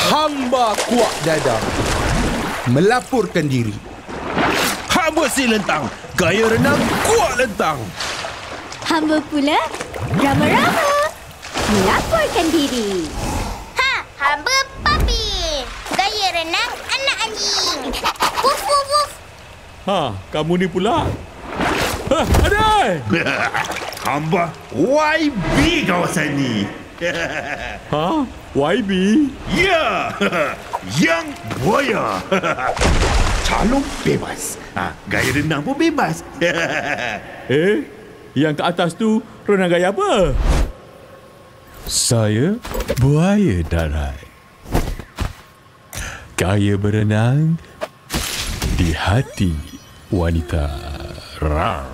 Hamba Kuak Dadang melaporkan diri. Hamba Si Lentang, gaya renang Kuak Lentang. Hamba pula Rama-Rama melaporkan diri. Hamba Papi, gaya renang anak anjing. Wuf, wuf, wuf. Kamu ni pula. Adai! Hamba YB kawasan ni. YB? Ya, yang buaya. Calon bebas. Gaya renang pun bebas. Yang ke atas tu renang gaya apa? Saya buaya darat. Gaya berenang di hati wanita. Rar.